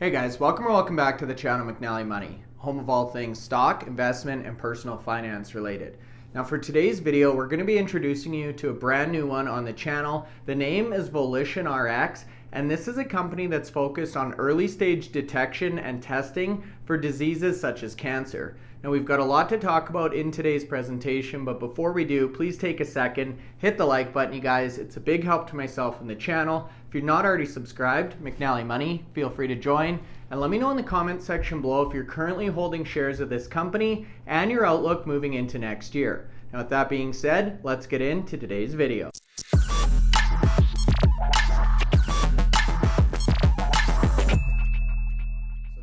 Hey guys, welcome back to the channel McNallie Money, home of all things stock, investment, and personal finance related. Now for today's video, we're going to be introducing you to a brand new one on the channel. The name is VolitionRx, and this is a company that's focused on early stage detection and testing for diseases such as cancer. Now we've got a lot to talk about in today's presentation, but before we do, please take a second, hit the like button, you guys. It's a big help to myself and the channel. If you're not already subscribed, McNallie Money, feel free to join. And let me know in the comment section below if you're currently holding shares of this company and your outlook moving into next year. Now with that being said, let's get into today's video.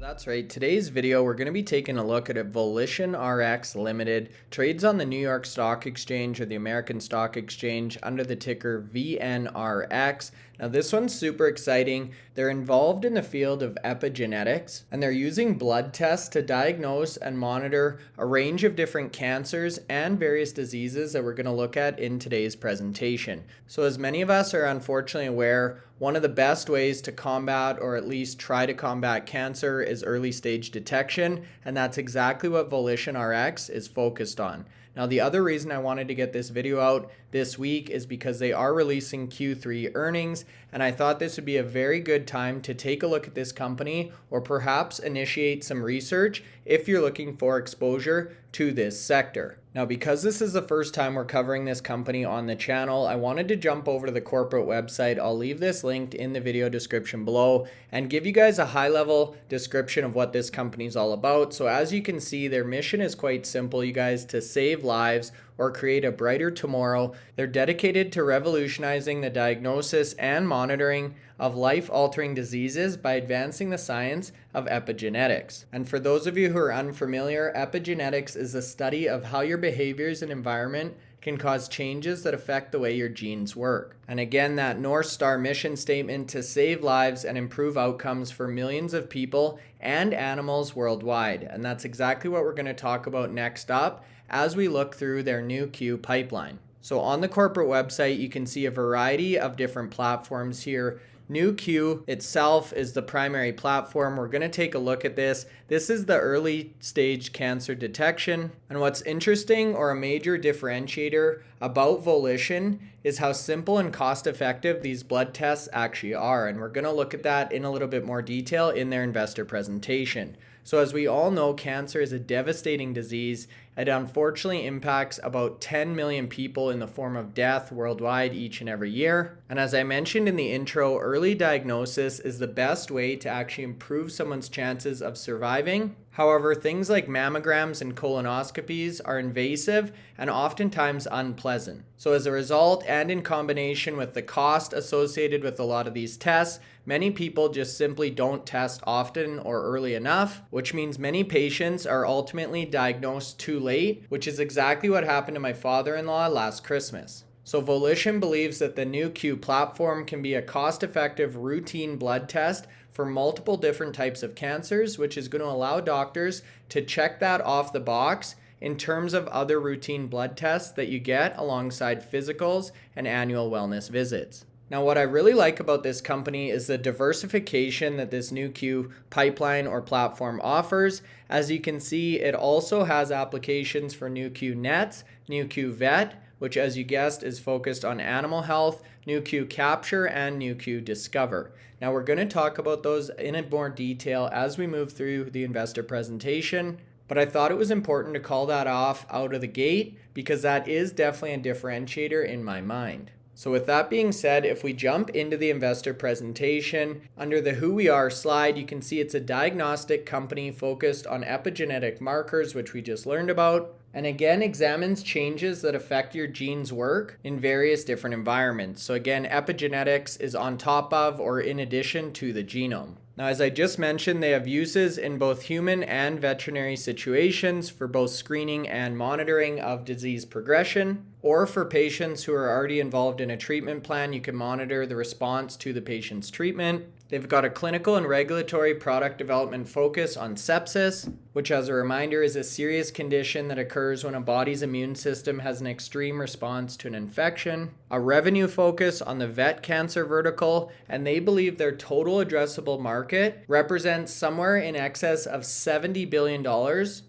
That's right. Today's video, we're going to be taking a look at VolitionRx Limited, trades on the New York Stock Exchange or the American Stock Exchange under the ticker VNRX. Now this one's super exciting. They're involved in the field of epigenetics, and they're using blood tests to diagnose and monitor a range of different cancers and various diseases that we're going to look at in today's presentation. So as many of us are unfortunately aware, one of the best ways to combat, or at least try to combat, cancer is early stage detection, and that's exactly what VolitionRx is focused on. Now the other reason I wanted to get this video out this week is because they are releasing Q3 earnings, and I thought this would be a very good time to take a look at this company or perhaps initiate some research if you're looking for exposure to this sector. Now, because this is the first time we're covering this company on the channel, I wanted to jump over to the corporate website. I'll leave this linked in the video description below and give you guys a high-level description of what this company is all about. So as you can see, their mission is quite simple, you guys, to save lives or create a brighter tomorrow. They're dedicated to revolutionizing the diagnosis and monitoring of life-altering diseases by advancing the science of epigenetics. And for those of you who are unfamiliar, epigenetics is the study of how your behaviors and environment can cause changes that affect the way your genes work. And again, that North Star mission statement to save lives and improve outcomes for millions of people and animals worldwide. And that's exactly what we're going to talk about next up as we look through their Nu.Q pipeline. So on the corporate website, you can see a variety of different platforms here. Nu.Q itself is the primary platform. We're going to take a look at this. This is the early stage cancer detection. And what's interesting, or a major differentiator about Volition, is how simple and cost effective these blood tests actually are. And we're going to look at that in a little bit more detail in their investor presentation. So as we all know, cancer is a devastating disease. It unfortunately impacts about 10 million people in the form of death worldwide each and every year. And as I mentioned in the intro, early diagnosis is the best way to actually improve someone's chances of surviving. However, things like mammograms and colonoscopies are invasive and oftentimes unpleasant. So as a result, and in combination with the cost associated with a lot of these tests, many people just simply don't test often or early enough, which means many patients are ultimately diagnosed too late, which is exactly what happened to my father-in-law last Christmas. So Volition believes that the Nu.Q platform can be a cost-effective routine blood test for multiple different types of cancers, which is going to allow doctors to check that off the box in terms of other routine blood tests that you get alongside physicals and annual wellness visits. Now, what I really like about this company is the diversification that this Nu.Q pipeline or platform offers. As you can see, it also has applications for Nu.Q Nets, Nu.Q Vet, which, as you guessed, is focused on animal health, Nu.Q Capture, and Nu.Q Discover. Now, we're going to talk about those in more detail as we move through the investor presentation, but I thought it was important to call that off out of the gate because that is definitely a differentiator in my mind. So with that being said, if we jump into the investor presentation, under the Who We Are slide, you can see it's a diagnostic company focused on epigenetic markers, which we just learned about, and again examines changes that affect your genes' work in various different environments. So again, epigenetics is on top of or in addition to the genome. Now, as I just mentioned, they have uses in both human and veterinary situations for both screening and monitoring of disease progression, or for patients who are already involved in a treatment plan, you can monitor the response to the patient's treatment. They've got a clinical and regulatory product development focus on sepsis, which, as a reminder, is a serious condition that occurs when a body's immune system has an extreme response to an infection. A revenue focus on the vet cancer vertical, and they believe their total addressable market represents somewhere in excess of $70 billion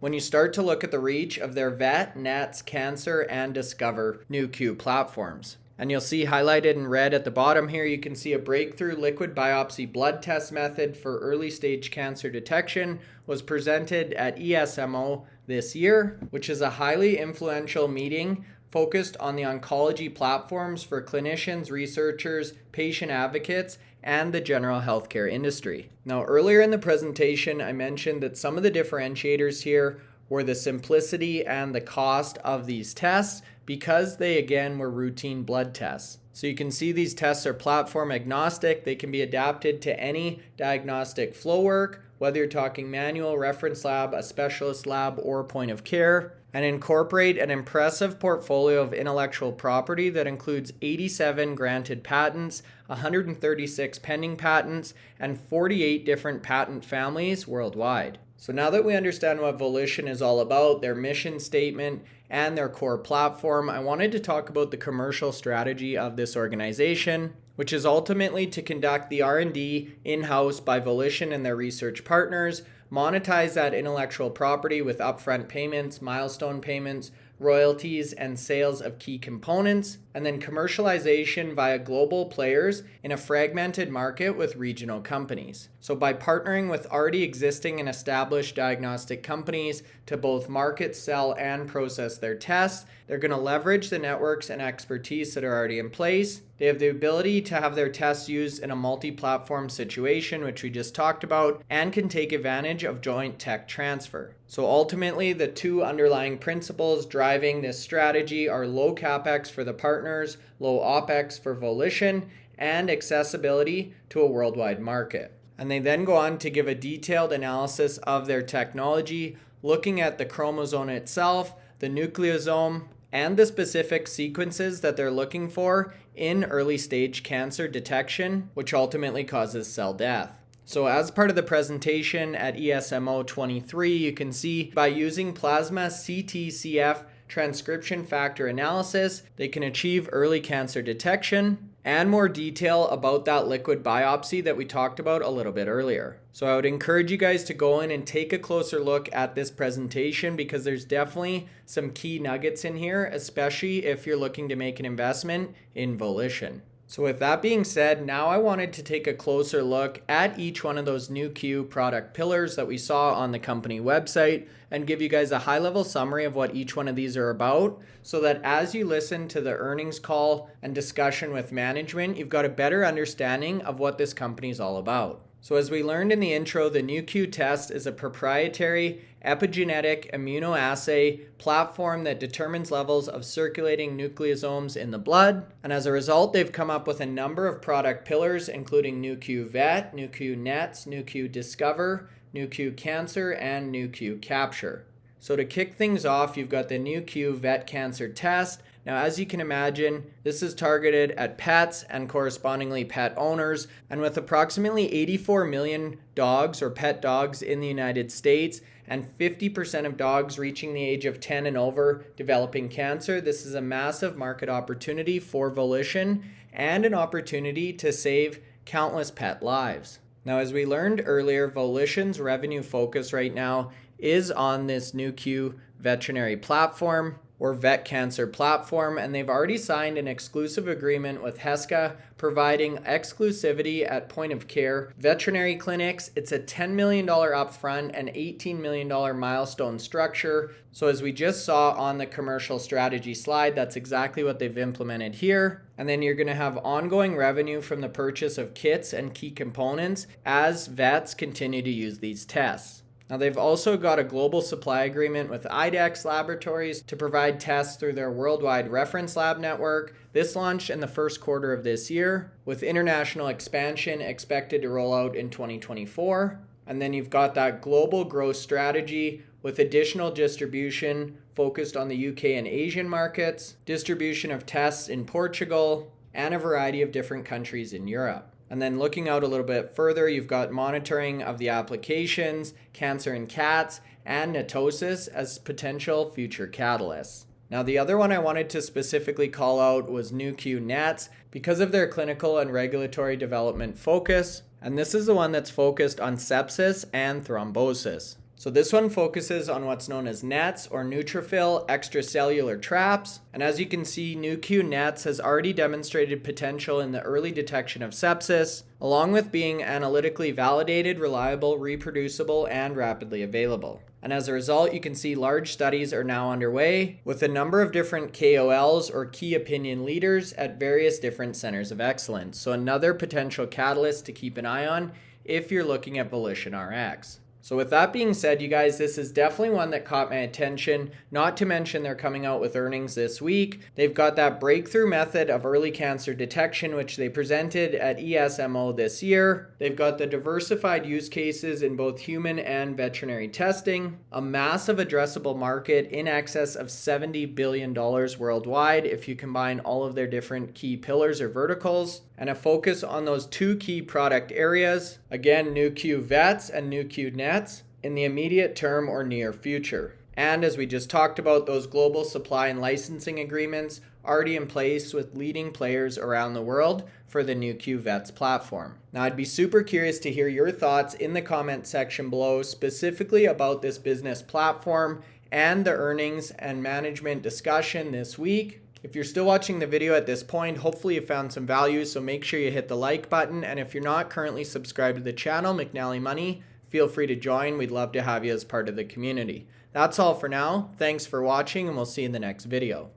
when you start to look at the reach of their vet, nets, cancer, and discover Nu.Q platforms. And you'll see highlighted in red at the bottom here, you can see a breakthrough liquid biopsy blood test method for early stage cancer detection was presented at ESMO this year, which is a highly influential meeting focused on the oncology platforms for clinicians, researchers, patient advocates, and the general healthcare industry. Now, earlier in the presentation, I mentioned that some of the differentiators here were the simplicity and the cost of these tests, because they again were routine blood tests. So you can see these tests are platform agnostic. They can be adapted to any diagnostic flow work, whether you're talking manual, reference lab, a specialist lab, or point of care, and incorporate an impressive portfolio of intellectual property that includes 87 granted patents, 136 pending patents, and 48 different patent families worldwide. So now that we understand what Volition is all about, their mission statement, and their core platform, I wanted to talk about the commercial strategy of this organization, which is ultimately to conduct the R&D in-house by Volition and their research partners, monetize that intellectual property with upfront payments, milestone payments, royalties, and sales of key components, and then commercialization via global players in a fragmented market with regional companies. So by partnering with already existing and established diagnostic companies to both market, sell, and process their tests, they're going to leverage the networks and expertise that are already in place. They have the ability to have their tests used in a multi-platform situation, which we just talked about, and can take advantage of joint tech transfer. So ultimately, the two underlying principles driving this strategy are low capex for the partners, low opex for Volition, and accessibility to a worldwide market. And they then go on to give a detailed analysis of their technology, looking at the chromosome itself, the nucleosome, and the specific sequences that they're looking for in early stage cancer detection, which ultimately causes cell death. So as part of the presentation at ESMO 23, you can see by using plasma CTCF transcription factor analysis, they can achieve early cancer detection, and more detail about that liquid biopsy that we talked about a little bit earlier. So I would encourage you guys to go in and take a closer look at this presentation, because there's definitely some key nuggets in here, especially if you're looking to make an investment in Volition. So with that being said, now I wanted to take a closer look at each one of those Nu.Q product pillars that we saw on the company website and give you guys a high-level summary of what each one of these are about, so that as you listen to the earnings call and discussion with management, you've got a better understanding of what this company is all about. So as we learned in the intro, the Nu.Q test is a proprietary epigenetic immunoassay platform that determines levels of circulating nucleosomes in the blood. And as a result, they've come up with a number of product pillars, including Nu.Q Vet, Nu.Q Nets, Nu.Q Discover, Nu.Q Cancer, and Nu.Q Capture. So to kick things off, you've got the Nu.Q Vet Cancer test. Now, as you can imagine, this is targeted at pets and correspondingly pet owners. And with approximately 84 million dogs or pet dogs in the United States and 50% of dogs reaching the age of 10 and over developing cancer, this is a massive market opportunity for Volition and an opportunity to save countless pet lives. Now, as we learned earlier, Volition's revenue focus right now is on this Nu.Q Veterinary platform or vet cancer platform, and they've already signed an exclusive agreement with Heska, providing exclusivity at point of care veterinary clinics. It's a $10 million upfront and $18 million milestone structure. So as we just saw on the commercial strategy slide, that's exactly what they've implemented here. And then you're going to have ongoing revenue from the purchase of kits and key components as vets continue to use these tests. Now, they've also got a global supply agreement with IDEXX Laboratories to provide tests through their worldwide reference lab network. This launched in the first quarter of this year, with international expansion expected to roll out in 2024. And then you've got that global growth strategy with additional distribution focused on the UK and Asian markets, distribution of tests in Portugal, and a variety of different countries in Europe. And then looking out a little bit further, you've got monitoring of the applications, cancer in cats, and NETosis as potential future catalysts. Now, the other one I wanted to specifically call out was Nu.Q Nets because of their clinical and regulatory development focus. And this is the one that's focused on sepsis and thrombosis. So this one focuses on what's known as nets or neutrophil extracellular traps. And as you can see, Nu.Q Nets has already demonstrated potential in the early detection of sepsis, along with being analytically validated, reliable, reproducible, and rapidly available. And as a result, you can see large studies are now underway with a number of different KOLs or key opinion leaders at various different centers of excellence. So another potential catalyst to keep an eye on if you're looking at VolitionRx. So with that being said, you guys, this is definitely one that caught my attention, not to mention they're coming out with earnings this week. They've got that breakthrough method of early cancer detection, which they presented at ESMO this year. They've got the diversified use cases in both human and veterinary testing, a massive addressable market in excess of $70 billion worldwide if you combine all of their different key pillars or verticals, and a focus on those two key product areas, again, Nu.Q Vets and Nu.Q Nets, in the immediate term or near future. And as we just talked about, those global supply and licensing agreements already in place with leading players around the world for the Nu.Q Vets platform. Now, I'd be super curious to hear your thoughts in the comment section below, specifically about this business platform and the earnings and management discussion this week. If you're still watching the video at this point, hopefully you found some value, so make sure you hit the like button. And if you're not currently subscribed to the channel, McNallie Money, feel free to join. We'd love to have you as part of the community. That's all for now. Thanks for watching, and we'll see you in the next video.